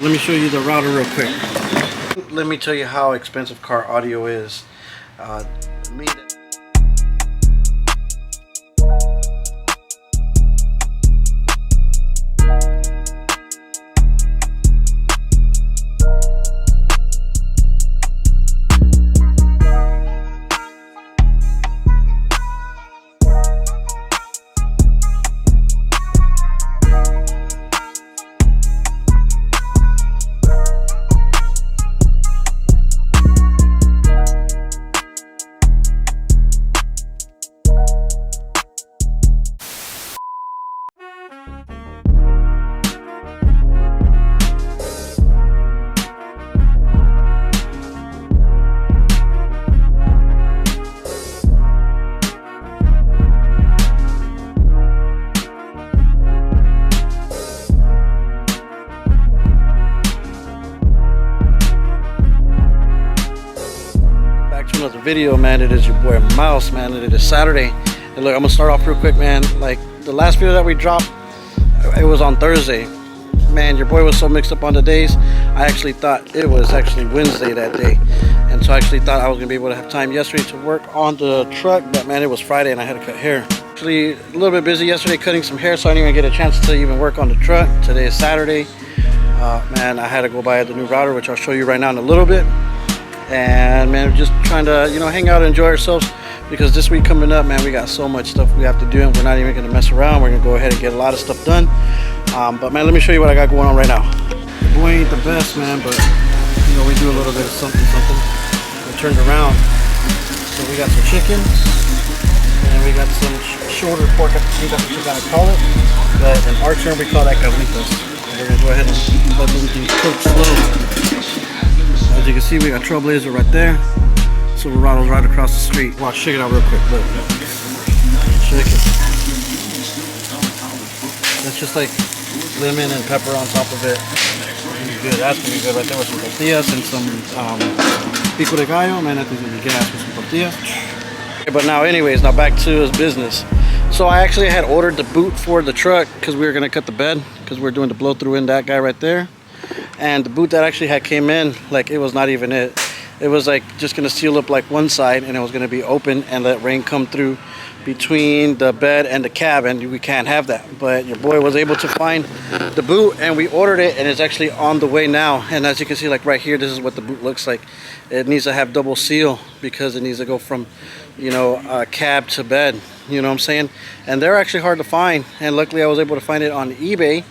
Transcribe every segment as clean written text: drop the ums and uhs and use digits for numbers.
Let me show you the router real quick. Let me tell you how expensive car audio is. Another video, man. It is your boy Mouse, man. It is Saturday, and look, I'm gonna start off real quick, man. Like the last video that we dropped, it was on Thursday. Man, your boy was so mixed up on the days. I actually thought it was actually Wednesday that day, and so I actually thought I was gonna be able to have time yesterday to work on the truck, but man, it was Friday and I had to cut hair. Actually, a little bit busy yesterday cutting some hair, so I didn't even get a chance to even work on the truck. Today is Saturday. Man, I had to go buy the new router, which I'll show you right now in a little bit. And man, we're just trying to, you know, hang out and enjoy ourselves, because this week coming up, man, we got so much stuff we have to do, and we're not even gonna mess around. We're gonna go ahead and get a lot of stuff done. But man, let me show you what I got going on right now. The boy ain't the best, man, but you know, we do a little bit of something. We turned around, so we got some chicken, and we got some shoulder pork. I think that's what you gotta call it, but in our term we call that cabritas. We're gonna go ahead and let them cook slow. As you can see, we got Trailblazer right there. Silverado's right across the street. Watch, check it out real quick. Look. Check it. That's just like lemon and pepper on top of it. Good. That's gonna be good right there with some tortillas and some pico de gallo. Man, I think it's gonna be gas with some tortillas. Okay, but now, anyways, now back to his business. So I actually had ordered the boot for the truck because we were gonna cut the bed, because we were doing the blow through in that guy right there. And the boot that actually had came in, like, it was not even it. It was like just gonna seal up like one side, and it was gonna be open and let rain come through between the bed and the cab, and we can't have that. But your boy was able to find the boot, and we ordered it, and it's actually on the way now. And as you can see, like right here, this is what the boot looks like. It needs to have double seal because it needs to go from, you know, cab to bed. You know what I'm saying? And they're actually hard to find, and luckily I was able to find it on eBay.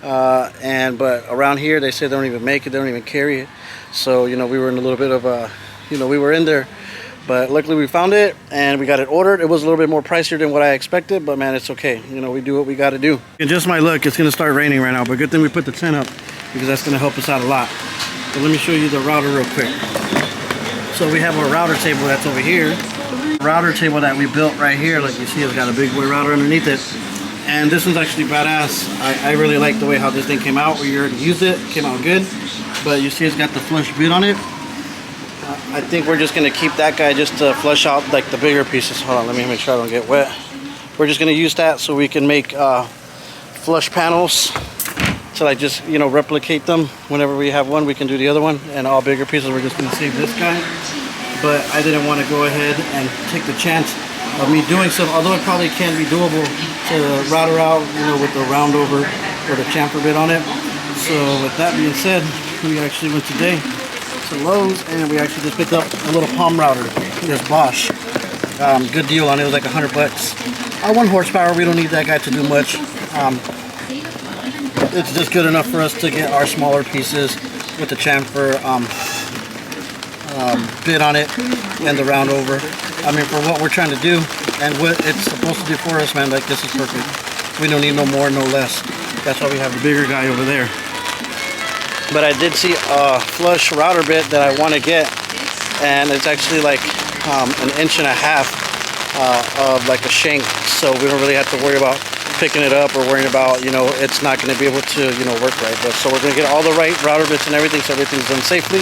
But around here they say they don't even make it, they don't even carry it. So, you know, we were in a little bit of a, you know, we were in there, but luckily we found it and we got it ordered. It was a little bit more pricier than what I expected, but man, it's okay. You know, we do what we got to do. And just my luck, it's gonna start raining right now, but good thing we put the tent up, because that's gonna help us out a lot. So let me show you the router real quick. So we have a router table that's over here. Router table that we built right here, like you see, it's got a big boy router underneath it. And this one's actually badass. I really like the way how this thing came out. We already used it, came out good. But you see it's got the flush bit on it. I think we're just gonna keep that guy just to flush out like the bigger pieces. Hold on, let me make sure I don't get wet. We're just gonna use that so we can make flush panels to like just, you know, replicate them. Whenever we have one, we can do the other one. And all bigger pieces, we're just gonna save this guy. But I didn't want to go ahead and take the chance of me doing some, although it probably can be doable to router out, you know, with the round over or the chamfer bit on it. So with that being said, we actually went today to Lowe's and we actually just picked up a little palm router. There's Bosch. Good deal on it. It was like $100. 1 horsepower. We don't need that guy to do much. It's just good enough for us to get our smaller pieces with the chamfer bit on it and the round over. I mean, for what we're trying to do and what it's supposed to do for us, man, like, this is perfect. We don't need no more, no less. That's why we have the bigger guy over there. But I did see a flush router bit that I want to get, and it's actually like 1.5 inches of like a shank, so we don't really have to worry about picking it up or worrying about, you know, it's not going to be able to, you know, work right. But so we're going to get all the right router bits and everything, so everything's done safely,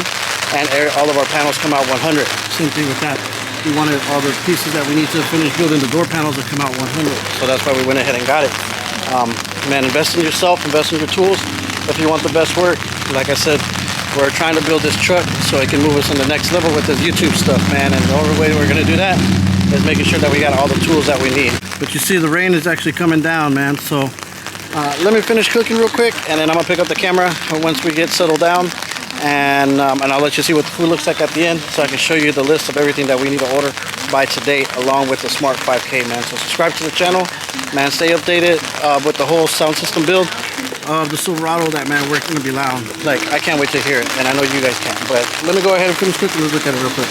and all of our panels come out 100. Same thing with that. We wanted all the pieces that we need to finish building the door panels to come out 100. So that's why we went ahead and got it. Man, invest in yourself, invest in your tools, if you want the best work. Like I said, we're trying to build this truck so it can move us on the next level with this YouTube stuff, man. And the only way we're gonna do that is making sure that we got all the tools that we need. But you see the rain is actually coming down, man. So let me finish cooking real quick, and then I'm gonna pick up the camera once we get settled down, and I'll let you see what the food looks like at the end, so I can show you the list of everything that we need to order by today, along with the Smart 5K, man. So subscribe to the channel, man. Stay updated with the whole sound system build of the Silverado. That, man, we're gonna be loud. Like, I can't wait to hear it, and I know you guys can. But let me go ahead and finish cooking. Let's look at it real quick.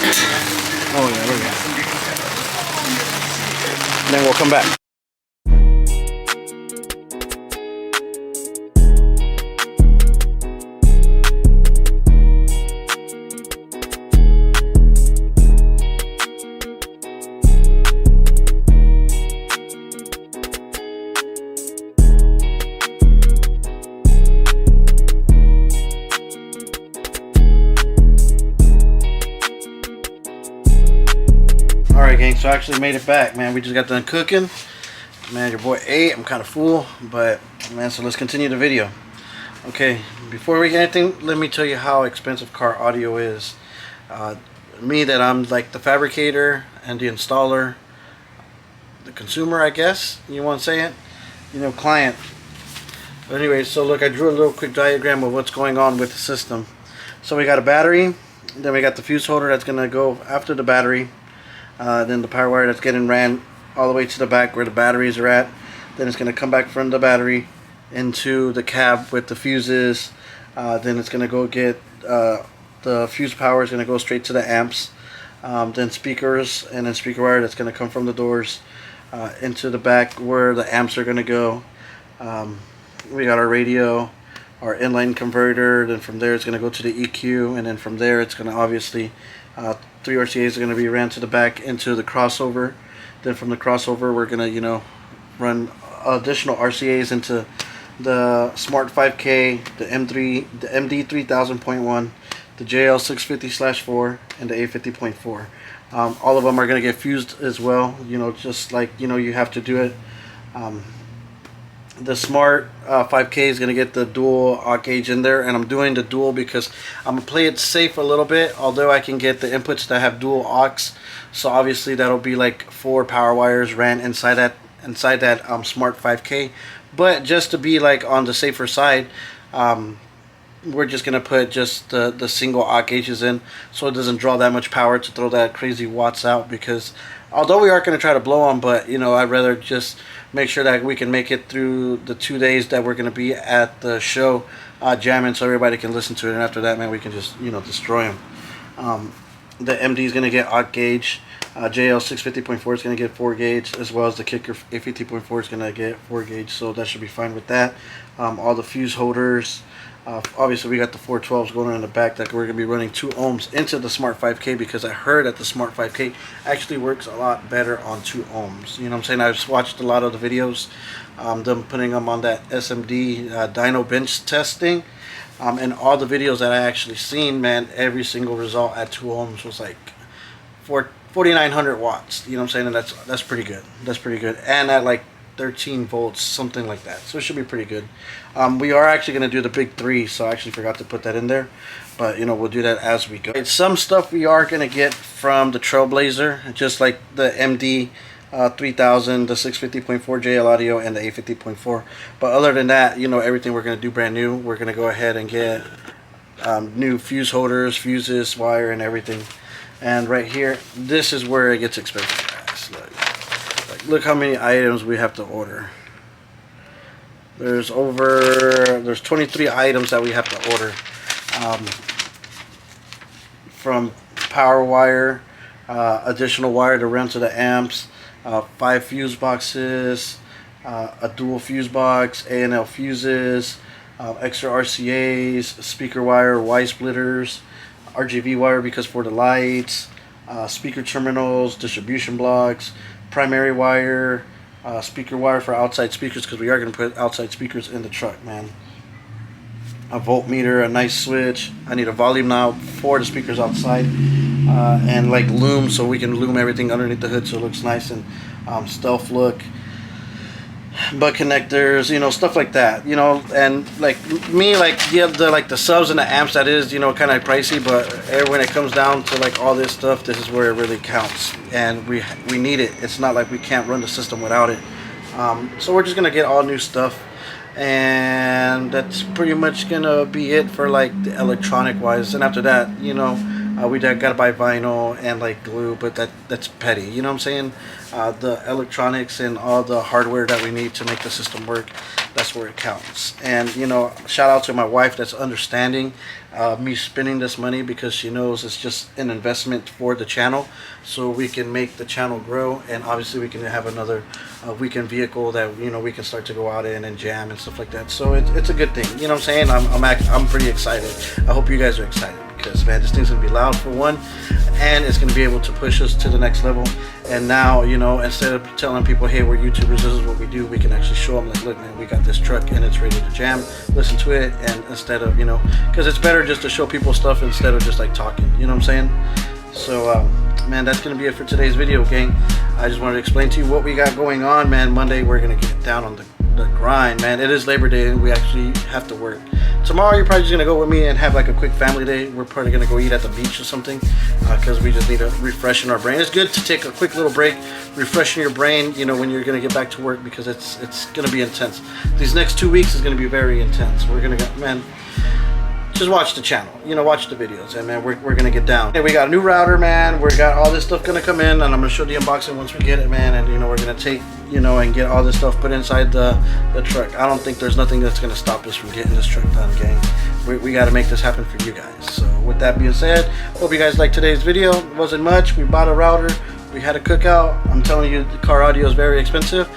Oh yeah, there we go. And then we'll come back. Alright, gang, so I actually made it back, man. We just got done cooking. Man, your boy ate. I'm kind of full, but, man, so let's continue the video. Okay, before we get anything, let me tell you how expensive car audio is. Me, that I'm like the fabricator and the installer, the consumer, I guess, you want to say it? You know, client. But anyway, so look, I drew a little quick diagram of what's going on with the system. So we got a battery, then we got the fuse holder that's going to go after the battery. Then the power wire that's getting ran all the way to the back where the batteries are at. Then it's going to come back from the battery into the cab with the fuses. Then it's going to go get the fuse power is going to go straight to the amps. Then speakers, and then speaker wire that's going to come from the doors into the back where the amps are going to go. We got our radio, our inline converter. Then from there it's going to go to the EQ, and then from there it's going to obviously 3 RCAs are going to be ran to the back into the crossover. Then from the crossover we're going to, you know, run additional RCAs into the Smart 5K, the MD 3000.1, the JL 650/4, and the A50.4. All of them are going to get fused as well, you know, just like, you know, you have to do it. The Smart 5K is going to get the dual aux gauge in there, and I'm doing the dual because I'm going to play it safe a little bit, although I can get the inputs that have dual aux. So obviously that'll be like 4 power wires ran inside that Smart 5K. But just to be like on the safer side, we're just going to put just the single aux gauges in, so it doesn't draw that much power to throw that crazy watts out. Because although we are going to try to blow them, but, you know, I'd rather just make sure that we can make it through the 2 days that we're going to be at the show jamming, so everybody can listen to it. And after that, man, we can just, you know, destroy them. The MD is going to get aux gauge. JL 650.4 is going to get 4 gauge, as well as the Kicker A50.4 is going to get 4 gauge, so that should be fine with that. All the fuse holders. Obviously we got the 412s going on in the back that we're going to be running 2 ohms into the Smart 5K, because I heard that the Smart 5K actually works a lot better on 2 ohms. You know what I'm saying? I've watched a lot of the videos, them putting them on that SMD dyno bench testing, and all the videos that I actually seen, man, every single result at 2 ohms was like 4,900 watts. You know what I'm saying? And that's pretty good. That's pretty good. And at like 13 volts, something like that, so it should be pretty good. We are actually going to do the big 3, so I actually forgot to put that in there, but, you know, we'll do that as we go. Some stuff we are going to get from the Trailblazer, just like the MD 3000, the 650.4 JL audio, and the A50.4. But other than that, you know, everything we're going to do brand new. We're going to go ahead and get new fuse holders, fuses, wire, and everything. And right here, this is where it gets expensive, guys. Look how many items we have to order. There's 23 items that we have to order, from power wire, additional wire to run to the amps, 5 fuse boxes, a dual fuse box, A&L fuses, extra RCAs, speaker wire, Y splitters, RGB wire because for the lights, speaker terminals, distribution blocks, primary wire, speaker wire for outside speakers, because we are going to put outside speakers in the truck, man. A voltmeter, a nice switch. I need a volume knob for the speakers outside, and like loom, so we can loom everything underneath the hood so it looks nice and stealth look. butt connectors, you know, stuff like that, you know. And like me, like the subs and the amps, that is, you know, kind of pricey, but when it comes down to like all this stuff, this is where it really counts, and we need it. It's not like we can't run the system without it. So we're just gonna get all new stuff, and that's pretty much gonna be it for like the electronic wise. And after that, you know, we gotta buy vinyl and like glue, but that's petty, you know what I'm saying? The electronics and all the hardware that we need to make the system work, that's where it counts. And you know, shout out to my wife that's understanding me spending this money, because she knows it's just an investment for the channel, so we can make the channel grow, and obviously we can have another weekend vehicle that, you know, we can start to go out in and jam and stuff like that. So it's a good thing, you know what I'm saying? I'm pretty excited. I hope you guys are excited, because man, this thing's gonna be loud for one, and it's gonna be able to push us to the next level. And now, you know, instead of telling people, hey, we're YouTubers, this is what we do, we can actually show them, like, look man, we got this truck and it's ready to jam, listen to it. And instead of, you know, because it's better just to show people stuff instead of just like talking, you know what I'm saying? So man, that's gonna be it for today's video, gang. I just wanted to explain to you what we got going on, man. Monday we're gonna get down on the grind, man. It is Labor Day and we actually have to work. Tomorrow you're probably just gonna go with me and have like a quick family day. We're probably gonna go eat at the beach or something, because we just need a refresh in our brain. It's good to take a quick little break, refreshing your brain, you know, when you're gonna get back to work, because it's gonna be intense. These next 2 weeks is gonna be very intense. We're gonna go, man, just watch the channel, you know, watch the videos, and man, we're gonna get down. Hey, we got a new router, man. We got all this stuff gonna come in, and I'm gonna show the unboxing once we get it, man. And you know, we're gonna take, you know, and get all this stuff put inside the truck. I don't think there's nothing that's gonna stop us from getting this truck done, gang. We got to make this happen for you guys. So with that being said, hope you guys liked today's video. It wasn't much. We bought a router, we had a cookout. I'm telling you, the car audio is very expensive.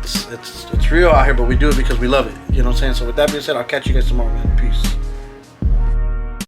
It's real out here, but we do it because we love it, you know what I'm saying? So with that being said, I'll catch you guys tomorrow, man. Peace.